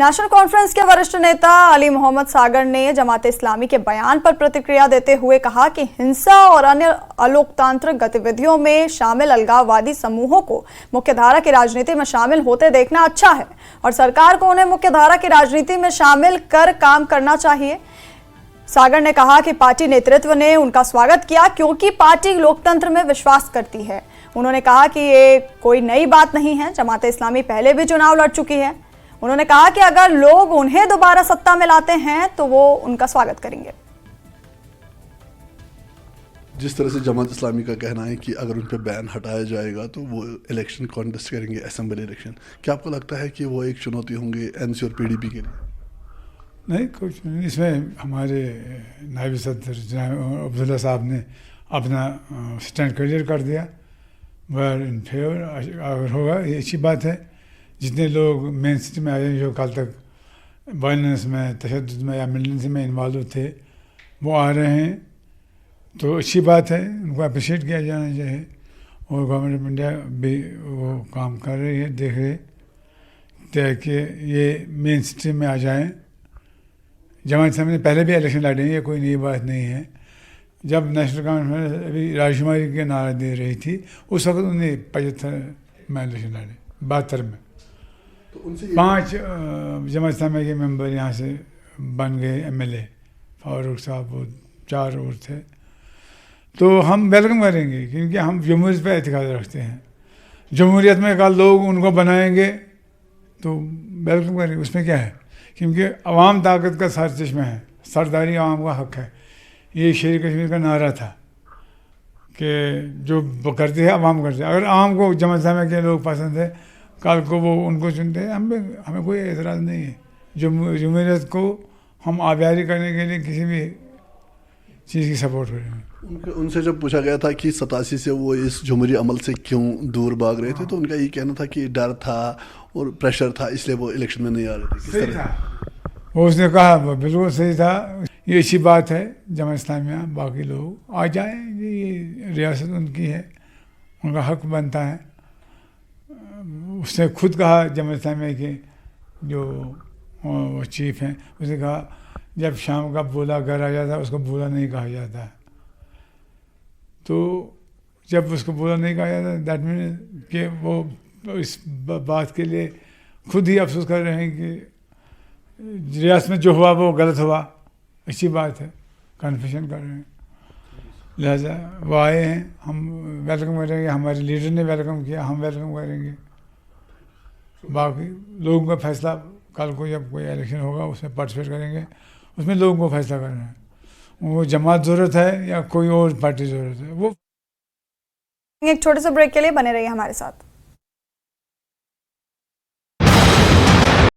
National conference के वरिष्ठ नेता अली मोहम्मद सागर ने जमात इस्लामी के बयान पर प्रतिक्रिया देते हुए कहा कि हिंसा और अन्य अलोकतांत्रिक गतिविधियों में शामिल अलगाववादी समूहों को मुख्यधारा की राजनीति में शामिल होते देखना अच्छा है और सरकार को उन्हें मुख्यधारा की राजनीति में शामिल कर काम करना चाहिए। सागर ने कहा कि पार्टी नेतृत्व ने उनका स्वागत किया क्योंकि पार्टी लोकतंत्र में विश्वास करती है। उन्होंने कहा कि ये कोई नई बात नहीं है, जमात इस्लामी पहले भी चुनाव लड़ चुकी है। उन्होंने कहा कि अगर लोग उन्हें दोबारा सत्ता में लाते हैं तो वो उनका स्वागत करेंगे। जिस तरह से जमात इस्लामी का कहना है कि अगर उन पर बैन हटाया जाएगा तो वो इलेक्शन कॉन्टेस्ट करेंगे, असेंबली इलेक्शन, क्या आपको लगता है कि वो एक चुनौती होंगे एनसी और पीडीपी के लिए? नहीं, कुछ नहीं। इसमें हमारे नायब सदर जनाब अब्दुल्ला साहब ने अपना स्टैंड क्लियर कर दिया। वेल इन फेवर अगर होगा ये अच्छी बात है। जितने लोग मेन स्ट्रीम में आए जो कल तक वायलेंस में, तशद्दुद में या मिलिटेंसी में इन्वॉल्व थे वो आ रहे हैं तो अच्छी बात है, उनको अप्रिशिएट किया जाना चाहिए। और गवर्नमेंट ऑफ इंडिया भी वो काम कर रही है, देख रही है कि ये मेन स्ट्रीम में आ जाएं। जमात इस्लामी ने पहले भी इलेक्शन लड़े हैं, ये कोई नई बात नहीं है। जब नेशनल कॉन्फ्रेंस अभी राजकुमारी के नारा दे रही थी उस वक्त उन्हें 75 में इलेक्शन लड़े, 72 में। तो 5 जमात इस्लामी के मेंबर यहाँ से बन गए एमएलए, फारूक साहब वो 4 और थे। तो हम वेलकम करेंगे क्योंकि हम जमहूरियत पर एतकाद रखते हैं। जमहूरियत में कल लोग उनको बनाएंगे तो वेलकम करेंगे, उसमें क्या है, क्योंकि अवाम ताकत का सरचश्मा है, सरदारी अवाम का हक है। ये शेर कश्मीर का नारा था कि जो करते हैं अवाम करते हैं। अगर अवाम को जमात इस्लामी के लोग पसंद है, कल को वो उनको चुनते हैं, हमें कोई एतराज़ नहीं है। जमहूरियत को हम आबियारी करने के लिए किसी भी चीज़ की सपोर्ट करेंगे। उनसे जब पूछा गया था कि 87 से वो इस जमहूरी अमल से क्यों दूर भाग रहे थे तो उनका ये कहना था कि डर था और प्रेशर था, इसलिए वो इलेक्शन में नहीं आ रहे थे। सही था वो, उसने कहा वो बिल्कुल सही था। ये अच्छी बात है, जमात इस्लामिया बाकी लोग आ जाएँ, ये रियासत उनकी है, उनका हक बनता है। उसने खुद कहा जमात इस्लामिया के जो वो चीफ हैं, उसने कहा जब शाम का बूला घर आ जाता उसको बूला नहीं कहा जाता। तो जब उसको बूला नहीं कहा जाता दैट मीन कि वो इस बात के लिए खुद ही अफसोस कर रहे हैं कि रियासत में जो हुआ वो गलत हुआ। अच्छी बात है, कन्फेशन कर रहे हैं, लिहाजा वो आए हैं, हम वेलकम करेंगे। हमारे लीडर ने वेलकम किया, हम वेलकम करेंगे। बाकी लोगों का फैसला, कल को जब कोई इलेक्शन होगा उसमें पार्टिसिपेट करेंगे, उसमें लोगों को फैसला करना है वो जमात ज़रूरत है या कोई और पार्टी ज़रूरत है। वो एक छोटे से ब्रेक के लिए बने रहिए हमारे साथ।